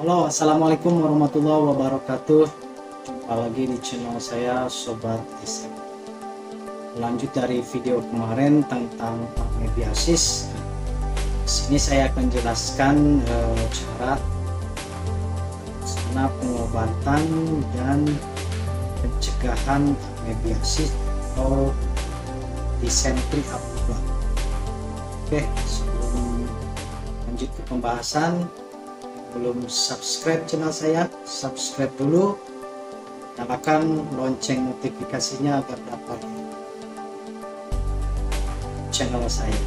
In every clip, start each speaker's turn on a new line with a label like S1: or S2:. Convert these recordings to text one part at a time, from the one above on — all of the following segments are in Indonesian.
S1: Halo, assalamualaikum warahmatullahi wabarakatuh. Jumpa lagi di channel saya, Sobat SM. Lanjut dari video kemarin tentang amebiasis. Di sini saya akan jelaskan cara pengobatan dan pencegahan amebiasis atau disentri amoeba. Oke, sebelum lanjut ke pembahasan, belum subscribe channel saya, subscribe dulu, nyalakan lonceng notifikasinya agar dapat channel saya.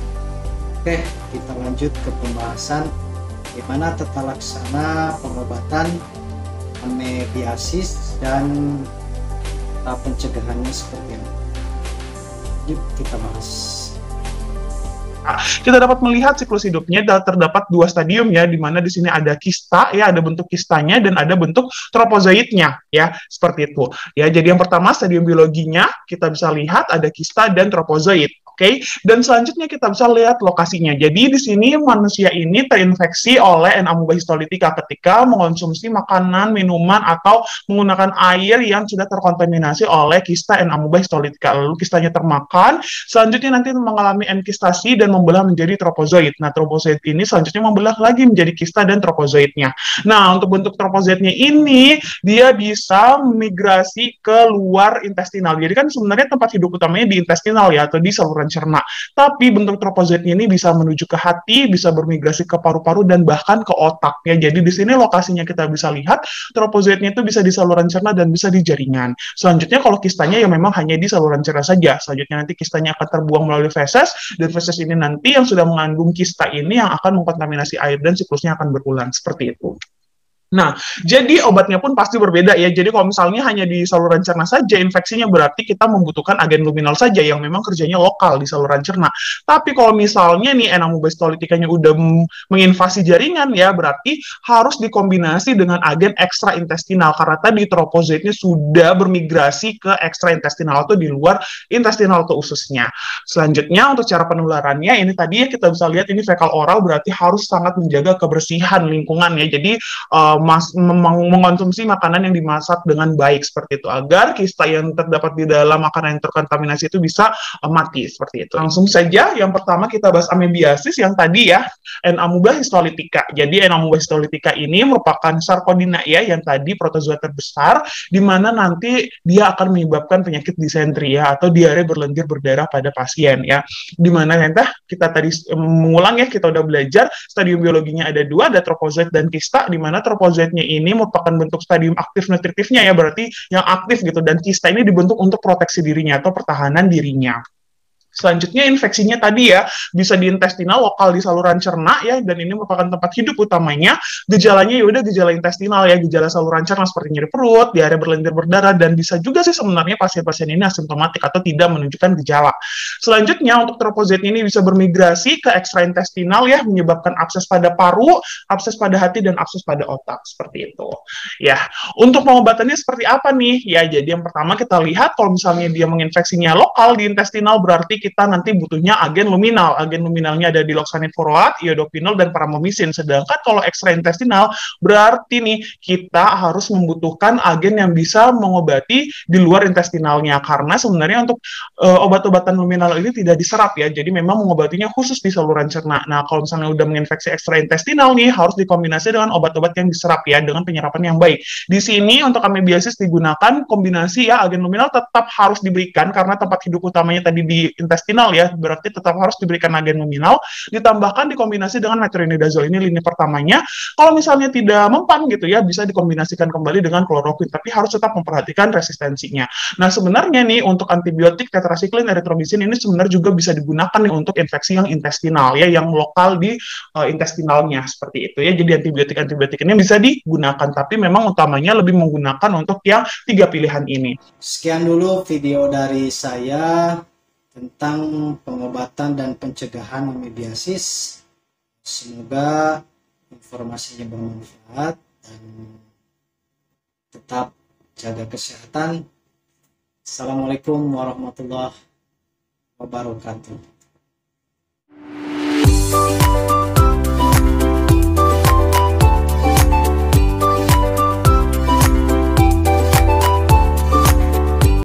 S1: Oke, kita lanjut ke pembahasan bagaimana tata laksana pengobatan amebiasis dan pencegahannya seperti apa. Yuk kita bahas.
S2: Kita dapat melihat siklus hidupnya terdapat dua stadium ya, di mana di sini ada kista ya, ada bentuk kistanya dan ada bentuk tropozoitnya ya, seperti itu. Ya, jadi yang pertama stadium biologinya kita bisa lihat ada kista dan tropozoit. Oke, dan selanjutnya kita bisa lihat lokasinya. Jadi di sini manusia ini terinfeksi oleh N. amoeba histolytica ketika mengonsumsi makanan, minuman, atau menggunakan air yang sudah terkontaminasi oleh kista N. amoeba histolytica. Lalu kistanya termakan, selanjutnya nanti mengalami enkistasi dan membelah menjadi tropozoit. Nah, tropozoit ini selanjutnya membelah lagi menjadi kista dan tropozoitnya. Nah, untuk bentuk tropozoitnya ini, dia bisa migrasi ke luar intestinal. Jadi kan sebenarnya tempat hidup utamanya di intestinal ya, atau di saluran cerna. Tapi bentuk tropozoitnya ini bisa menuju ke hati, bisa bermigrasi ke paru-paru, dan bahkan ke otak ya. Jadi di sini lokasinya kita bisa lihat, tropozoitnya itu bisa di saluran cerna dan bisa di jaringan. Selanjutnya kalau kistanya ya memang hanya di saluran cerna saja. Selanjutnya nanti kistanya akan terbuang melalui feses, dan feses ini nanti yang sudah mengandung kista ini yang akan mengkontaminasi air dan siklusnya akan berulang seperti itu. Nah, jadi obatnya pun pasti berbeda ya. Jadi kalau misalnya hanya di saluran cerna saja infeksinya, berarti kita membutuhkan agen luminal saja yang memang kerjanya lokal di saluran cerna. Tapi kalau misalnya nih N. amoeba histolytica-nya udah menginvasi jaringan ya, berarti harus dikombinasi dengan agen ekstraintestinal karena tadi tropozoitnya sudah bermigrasi ke ekstraintestinal atau di luar intestinal atau ususnya. Selanjutnya untuk cara penularannya ini tadi ya kita bisa lihat ini fekal oral, berarti harus sangat menjaga kebersihan lingkungan ya. Jadi mengonsumsi makanan yang dimasak dengan baik seperti itu agar kista yang terdapat di dalam makanan yang terkontaminasi itu bisa mati seperti itu. Langsung saja yang pertama kita bahas amebiasis yang tadi ya, N. amoeba histolytica. Jadi N. amoeba histolytica ini merupakan sarkodina ya, yang tadi protozoa terbesar di mana nanti dia akan menyebabkan penyakit disentri ya, atau diare berlendir berdarah pada pasien ya. Di mana kita tadi mengulang ya, kita udah belajar stadium biologinya ada dua, ada tropozoit dan kista, di mana tropozoitnya ini merupakan bentuk stadium aktif nutritifnya ya, berarti yang aktif gitu, dan kista ini dibentuk untuk proteksi dirinya atau pertahanan dirinya. Selanjutnya infeksinya tadi ya bisa di intestinal lokal di saluran cerna ya, dan ini merupakan tempat hidup utamanya. Gejalanya ya udah gejala intestinal ya, gejala saluran cerna seperti nyeri perut, diare berlendir berdarah, dan bisa juga sih sebenarnya pasien-pasien ini asimptomatik atau tidak menunjukkan gejala. Selanjutnya untuk tropozoit ini bisa bermigrasi ke ekstraintestinal ya, menyebabkan abses pada paru, abses pada hati, dan abses pada otak seperti itu. Ya, untuk pengobatannya seperti apa nih? Ya, jadi yang pertama kita lihat kalau misalnya dia menginfeksinya lokal di intestinal, berarti kita nanti butuhnya agen luminal. Agen luminalnya ada di diloxanid furoat, iodopinol, dan paramomisin. Sedangkan kalau ekstraintestinal, berarti nih kita harus membutuhkan agen yang bisa mengobati di luar intestinalnya. Karena sebenarnya untuk obat-obatan luminal ini tidak diserap ya. Jadi memang mengobatinya khusus di saluran cerna. Nah, kalau misalnya udah menginfeksi ekstraintestinal nih, harus dikombinasi dengan obat-obat yang diserap ya, dengan penyerapan yang baik. Di sini untuk amebiasis digunakan kombinasi ya, agen luminal tetap harus diberikan karena tempat hidup utamanya tadi di intestinal ya, berarti tetap harus diberikan agen luminal, ditambahkan dikombinasi dengan metronidazole, ini lini pertamanya. Kalau misalnya tidak mempan gitu ya, bisa dikombinasikan kembali dengan kloroquine, tapi harus tetap memperhatikan resistensinya. Nah, sebenarnya nih untuk antibiotik tetrasiklin erythromycin ini sebenarnya juga bisa digunakan nih untuk infeksi yang intestinal ya, yang lokal di intestinalnya seperti itu ya. Jadi antibiotik ini bisa digunakan, tapi memang utamanya lebih menggunakan untuk yang tiga pilihan ini.
S1: Sekian dulu video dari saya tentang pengobatan dan pencegahan amebiasis. Semoga informasinya bermanfaat dan tetap jaga kesehatan. Assalamualaikum warahmatullahi wabarakatuh.